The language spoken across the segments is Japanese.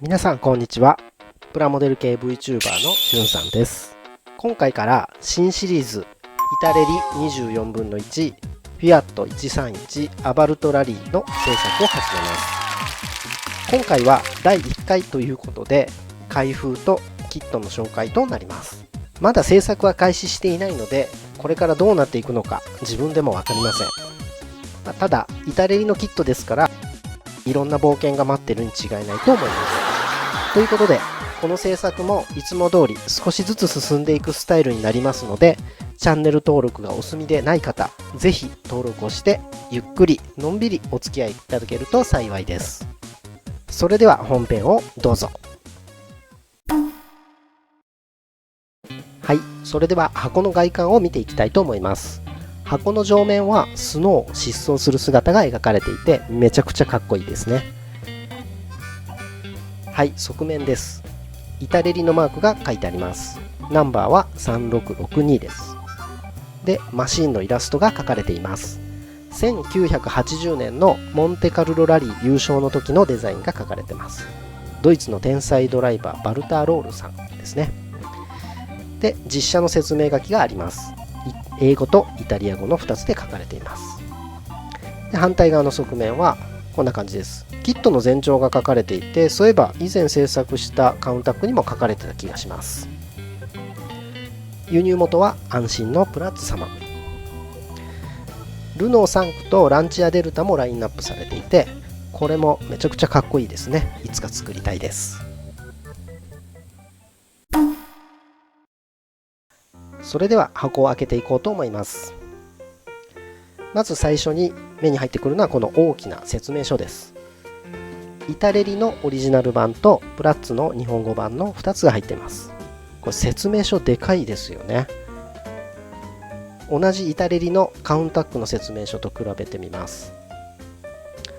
皆さんこんにちは。プラモデル系 VTuber のしゅんさんです。今回から新シリーズイタレリ24分の1フィアット131アバルトラリーの制作を始めます。今回は第1回ということで開封とキットの紹介となります。まだ制作は開始していないのでこれからどうなっていくのか自分でも分かりません。ただイタレリのキットですからいろんな冒険が待ってるに違いないと思います。ということでこの制作もいつも通り少しずつ進んでいくスタイルになりますので、チャンネル登録がお済みでない方ぜひ登録をしてゆっくりのんびりお付き合いいただけると幸いです。それでは本編をどうぞ。はい、それでは箱の外観を見ていきたいと思います。箱の上面はスノーを疾走する姿が描かれていてめちゃくちゃかっこいいですね。はい、側面です。イタレリのマークが書いてあります。ナンバーは3662です。で、マシンのイラストが描かれています。1980年のモンテカルロラリー優勝の時のデザインが描かれてます。ドイツの天才ドライバーバルターロールさんですね。で、実写の説明書きがあります。英語とイタリア語の2つで書かれています。で、反対側の側面はこんな感じです。キットの全長が書かれていて、そういえば以前制作したカウンタックにも書かれてた気がします。輸入元は安心のプラッツ様。ルノー3区とランチアデルタもラインナップされていて、これもめちゃくちゃかっこいいですね。いつか作りたいです。それでは箱を開けていこうと思います。まず最初に目に入ってくるのはこの大きな説明書です。イタレリのオリジナル版とプラッツの日本語版の2つが入っています。これ説明書でかいですよね。同じイタレリのカウンタックの説明書と比べてみます。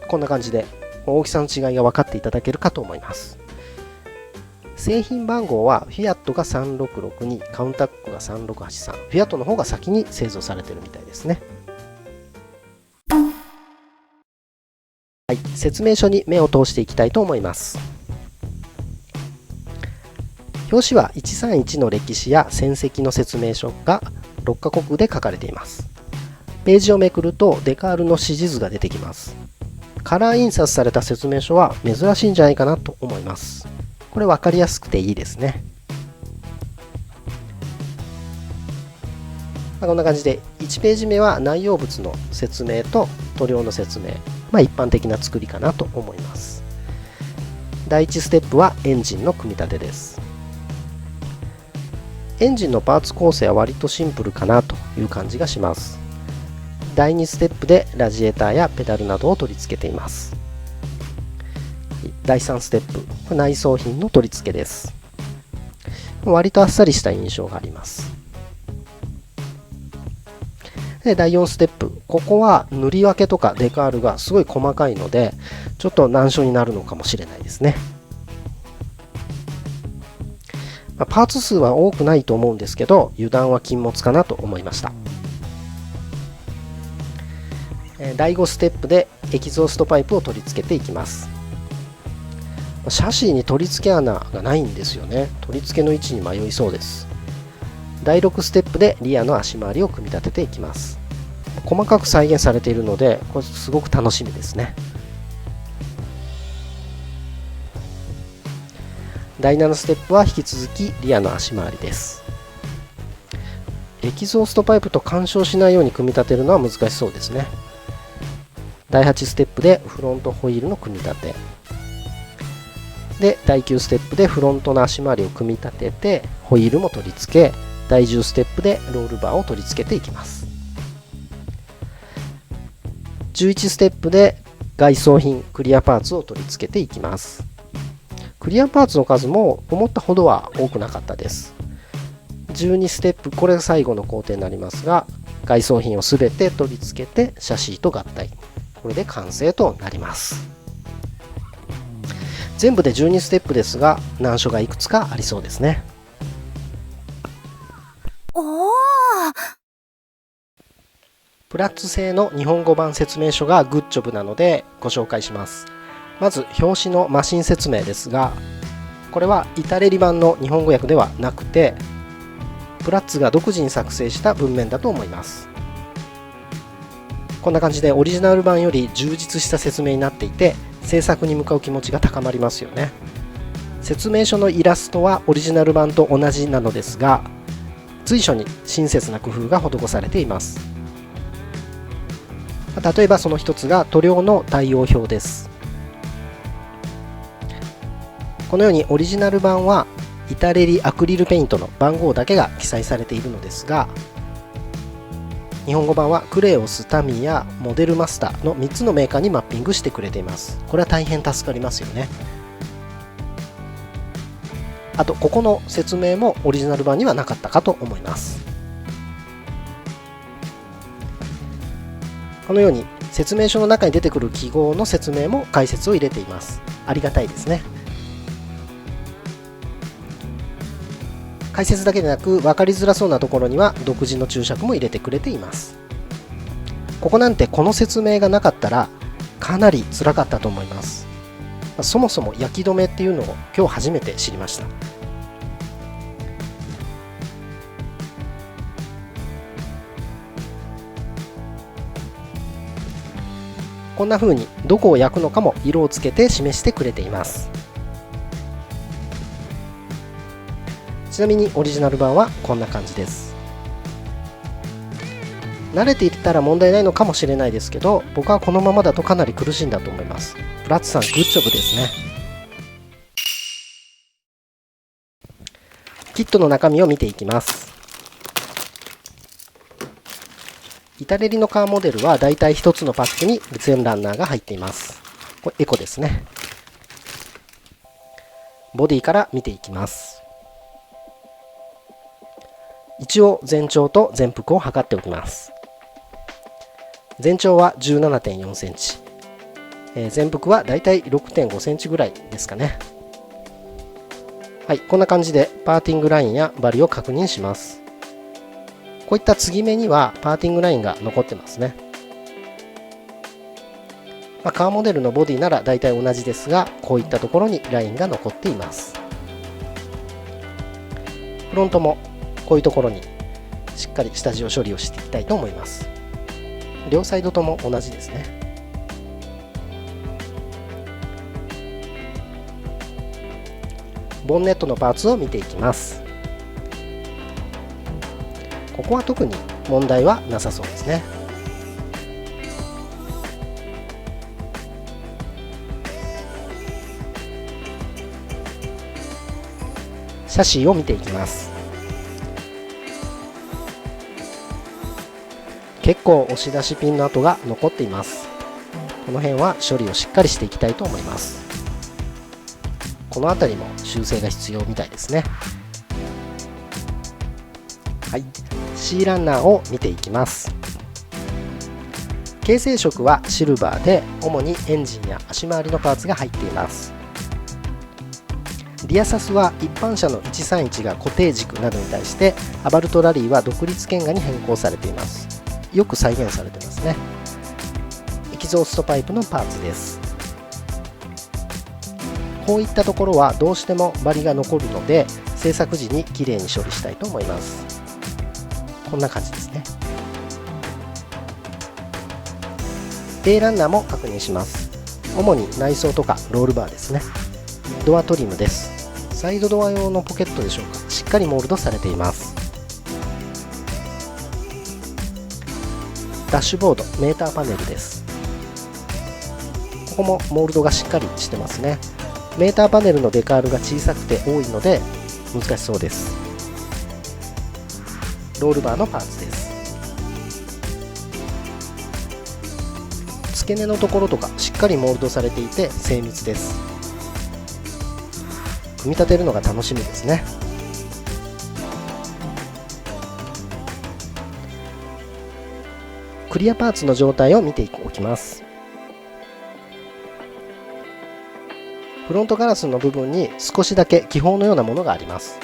こんな感じで大きさの違いが分かっていただけるかと思います。製品番号はフィアットが3662、カウンタックが3683、フィアットの方が先に製造されてるみたいですね。はい、説明書に目を通していきたいと思います。表紙は131の歴史や戦績の説明書が6カ国で書かれています。ページをめくるとデカールの指示図が出てきます。カラー印刷された説明書は珍しいんじゃないかなと思います。これ分かりやすくていいですね。こんな感じで1ページ目は内容物の説明と塗料の説明、一般的な作りかなと思います。第1ステップはエンジンの組み立てです。エンジンのパーツ構成は割とシンプルかなという感じがします。第2ステップでラジエーターやペダルなどを取り付けています。第3ステップ、内装品の取り付けです。割とあっさりした印象があります。で、第4ステップ、ここは塗り分けとかデカールがすごい細かいのでちょっと難所になるのかもしれないですね。パーツ数は多くないと思うんですけど油断は禁物かなと思いました。第5ステップでエキゾーストパイプを取り付けていきます。シャシーに取り付け穴がないんですよね。取り付けの位置に迷いそうです。第6ステップでリアの足回りを組み立てていきます。細かく再現されているのでこれすごく楽しみですね。第7ステップは引き続きリアの足回りです。エキゾーストパイプと干渉しないように組み立てるのは難しそうですね。第8ステップでフロントホイールの組み立てで、第9ステップでフロントの足回りを組み立ててホイールも取り付け、第10ステップでロールバーを取り付けていきます。11ステップで外装品クリアパーツを取り付けていきます。クリアパーツの数も思ったほどは多くなかったです。12ステップ、これが最後の工程になりますが、外装品をすべて取り付けてシャシーと合体、これで完成となります。全部で12ステップですが難所がいくつかありそうですね。プラッツ製の日本語版説明書がグッジョブなのでご紹介します。まず表紙のマシン説明ですが、これはイタレリ版の日本語訳ではなくて、プラッツが独自に作成した文面だと思います。こんな感じでオリジナル版より充実した説明になっていて、制作に向かう気持ちが高まりますよね。説明書のイラストはオリジナル版と同じなのですが、随所に親切な工夫が施されています。例えばその一つが塗料の対応表です。このようにオリジナル版はイタレリアクリルペイントの番号だけが記載されているのですが、日本語版はクレオス、タミヤ、モデルマスターの3つのメーカーにマッピングしてくれています。これは大変助かりますよね。あとここの説明もオリジナル版にはなかったかと思います。このように説明書の中に出てくる記号の説明も解説を入れています。ありがたいですね。解説だけでなく分かりづらそうなところには独自の注釈も入れてくれています。ここなんてこの説明がなかったらかなり辛かったと思います。そもそも焼き止めっていうのを今日初めて知りました。こんな風にどこを焼くのかも色をつけて示してくれています。ちなみにオリジナル版はこんな感じです。慣れていたら問題ないのかもしれないですけど、僕はこのままだとかなり苦しいんだと思います。プラッツさんグッジョブですね。キットの中身を見ていきます。イタレリのカーモデルはだいたい1つのパックに列煙ランナーが入っています。これエコですね。ボディから見ていきます。一応全長と全幅を測っておきます。全長は 17.4 センチ、全幅はだいたい 6.5 センチぐらいですかね。はい、こんな感じでパーティングラインやバリを確認します。こういった継ぎ目にはパーティングラインが残ってますね。カーモデルのボディならだいたい同じですが、こういったところにラインが残っています。フロントもこういうところにしっかり下地を処理をしていきたいと思います。両サイドとも同じですね。ボンネットのパーツを見ていきます。ここは特に問題はなさそうですね。シャシーを見ていきます。結構押し出しピンの跡が残っています。この辺は処理をしっかりしていきたいと思います。この辺りも修正が必要みたいですね。はい、C ランナーを見ていきます。形成色はシルバーで、主にエンジンや足回りのパーツが入っています。リアサスは一般車の131が固定軸などに対して、アバルトラリーは独立懸崖に変更されています。よく再現されてますね。エキゾーストパイプのパーツです。こういったところはどうしてもバリが残るので、製作時にきれいに処理したいと思います。こんな感じですね。A ランナーも確認します。主に内装とかロールバーですね。ドアトリムです。サイドドア用のポケットでしょうか。しっかりモールドされています。ダッシュボード、メーターパネルです。ここもモールドがしっかりしてますね。メーターパネルのデカールが小さくて多いので難しそうです。ロールバーのパーツです。付け根のところとかしっかりモールドされていて精密です。組み立てるのが楽しみですね。クリアパーツの状態を見ておきます。フロントガラスの部分に少しだけ気泡のようなものがあります。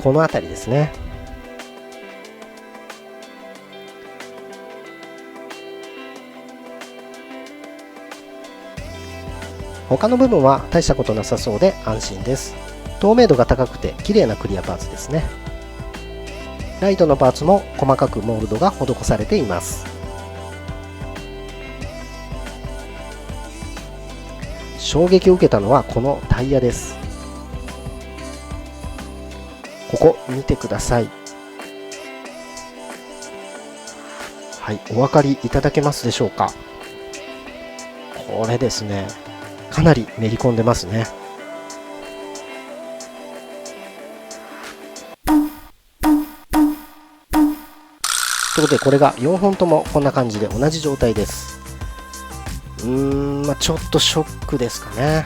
この辺りですね。他の部分は大したことなさそうで安心です。透明度が高くて綺麗なクリアパーツですね。ライトのパーツも細かくモールドが施されています。衝撃を受けたのはこのタイヤです。ここ見てください。はい、お分かりいただけますでしょうか。これですね、かなりめり込んでますね。ということで、これが4本ともこんな感じで同じ状態です。ちょっとショックですかね。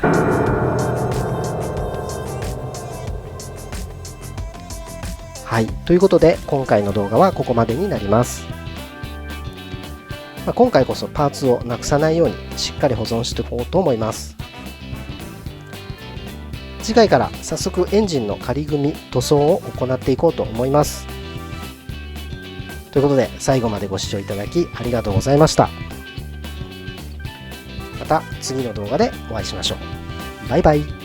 はい、ということで今回の動画はここまでになります。今回こそパーツをなくさないようにしっかり保存しておこうと思います。次回から早速エンジンの仮組み塗装を行っていこうと思います。ということで最後までご視聴いただきありがとうございました。また次の動画でお会いしましょう。バイバイ。